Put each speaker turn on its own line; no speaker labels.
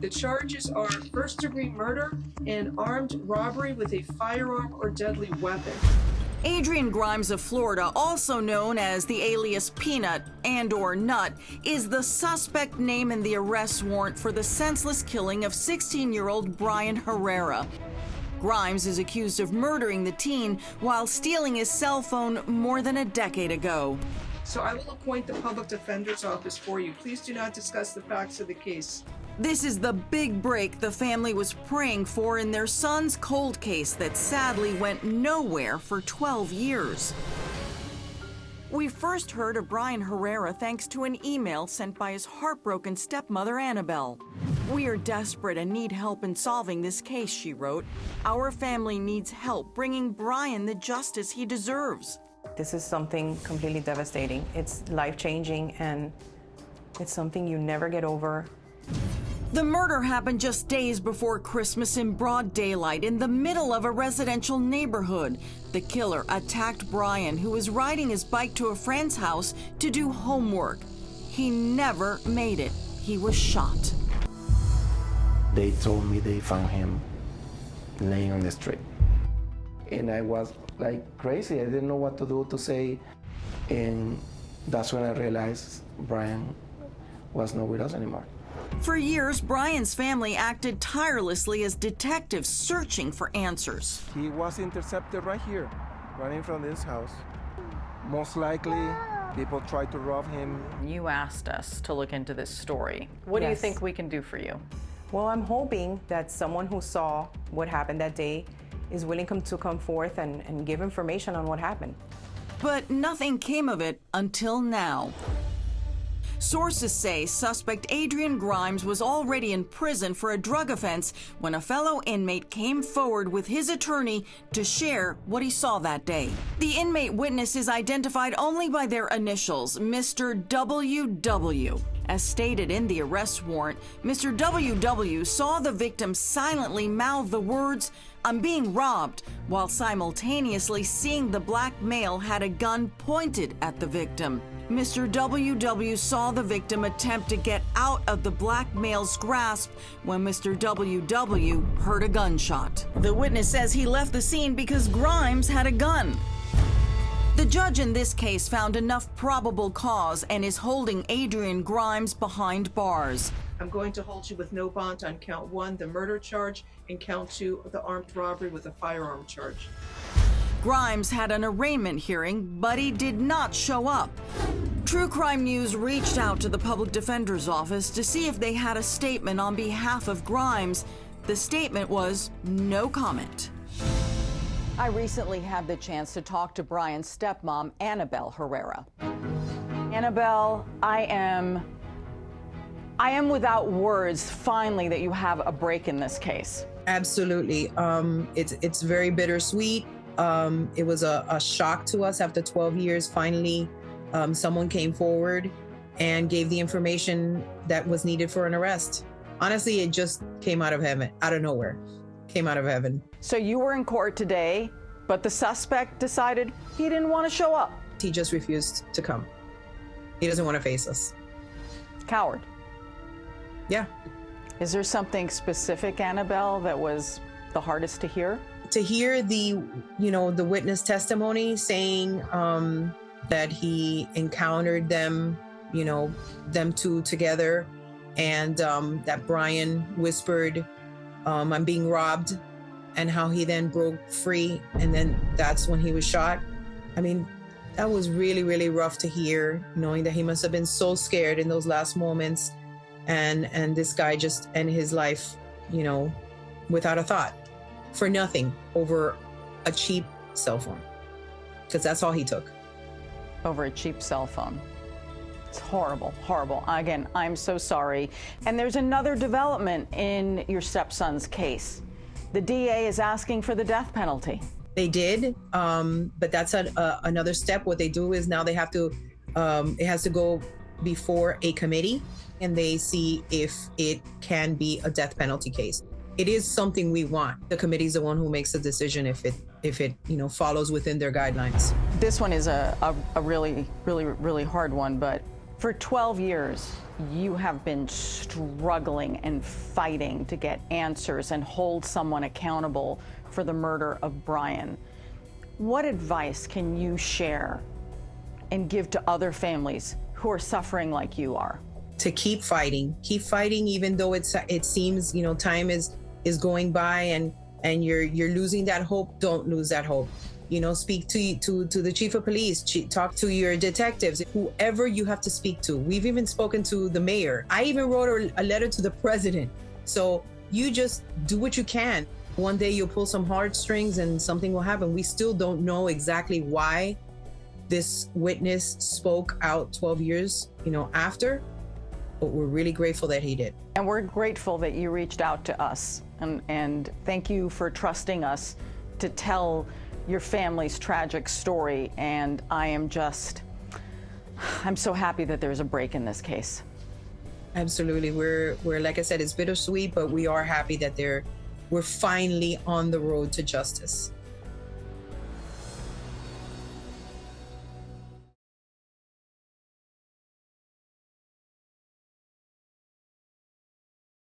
The charges are first-degree murder and armed robbery with a firearm or deadly weapon.
Adrian Grimes of Florida, also known as the alias Peanut and/or Nut, is the suspect name in the arrest warrant for the senseless killing of 16-year-old Bryan Herrera. Grimes is accused of murdering the teen while stealing his cell phone more than a decade ago.
So I will appoint the public defender's office for you. Please do not discuss the facts of the case.
This is the big break the family was praying for in their son's cold case that sadly went nowhere for 12 years. We first heard of Bryan Herrera thanks to an email sent by his heartbroken stepmother, Annabelle. "We are desperate and need help in solving this case," she wrote. "Our family needs help bringing Bryan the justice he deserves."
This is something completely devastating. It's life-changing, and it's something you never get over.
The murder happened just days before Christmas in broad daylight in the middle of a residential neighborhood. The killer attacked Bryan, who was riding his bike to a friend's house to do homework. He never made it. He was shot.
They told me they found him laying on the street. And I was like crazy. I didn't know what to do, to say. And that's when I realized Bryan was not with us anymore.
For years, Bryan's family acted tirelessly as detectives searching for answers.
He was intercepted right here, running from this house. Most likely, people tried to rob him.
You asked us to look into this story. What do you
Yes.
think we can do for you?
Well, I'm hoping that someone who saw what happened that day is willing to come forth and give information on what happened.
But nothing came of it until now. Sources say suspect Adrian Grimes was already in prison for a drug offense when a fellow inmate came forward with his attorney to share what he saw that day. The inmate witness is identified only by their initials, Mr. WW. As stated in the arrest warrant, Mr. WW saw the victim silently mouth the words, "I'm being robbed," while simultaneously seeing the black male had a gun pointed at the victim. Mr. WW saw the victim attempt to get out of the black male's grasp when Mr. WW heard a gunshot. The witness says he left the scene because Grimes had a gun. The judge in this case found enough probable cause and is holding Adrian Grimes behind bars.
I'm going to hold you with no bond on count 1, the murder charge, and count 2, the armed robbery with a firearm charge.
Grimes had an arraignment hearing, but he did not show up. True Crime News reached out to the public defender's office to see if they had a statement on behalf of Grimes. The statement was no comment. I recently had the chance to talk to Bryan's stepmom, Annabelle Herrera. Annabelle, I am without words, finally, that you have a break in this case.
Absolutely. It's very bittersweet. It was a shock to us after 12 years. Finally, someone came forward and gave the information that was needed for an arrest. Honestly, it just came out of heaven, out of nowhere. Came out of heaven.
So you were in court today, but the suspect decided he didn't want to show up.
He just refused to come. He doesn't want to face us.
Coward.
Yeah.
Is there something specific, Annabelle, that was the hardest to hear?
To hear the witness testimony saying that he encountered them, them two together, and that Bryan whispered, "I'm being robbed," and how he then broke free, and then that's when he was shot. I mean, that was really, really rough to hear, knowing that he must have been so scared in those last moments, and this guy just ended his life, without a thought, for nothing, over a cheap cell phone, because that's all he took.
Over a cheap cell phone. It's horrible, horrible. Again, I'm so sorry. And there's another development in your stepson's case. The DA is asking for the death penalty.
They did, but that's another step. What they do is now they have to, it has to go before a committee, and they see if it can be a death penalty case. It is something we want. The committee is the one who makes the decision if it follows within their guidelines.
This one is a really, really, really hard one, but for 12 years,
you have been struggling and fighting to get answers and hold someone accountable for the murder of Bryan. What advice can you share and give to other families who are suffering like you are?
To keep fighting even though it seems, you know, time is going by and you're losing that hope. Don't lose that hope. You know, speak to the chief of police, talk to your detectives, whoever you have to speak to. We've even spoken to the mayor. I even wrote a letter to the president. So you just do what you can. One day you'll pull some heartstrings and something will happen. We still don't know exactly why this witness spoke out 12 years, you know, after, but we're really grateful that he did.
And we're grateful that you reached out to us. And thank you for trusting us to tell your family's tragic story. And I'm so happy that there's a break in this case.
Absolutely. We're like I said, it's bittersweet, but we are happy that we're finally on the road to justice.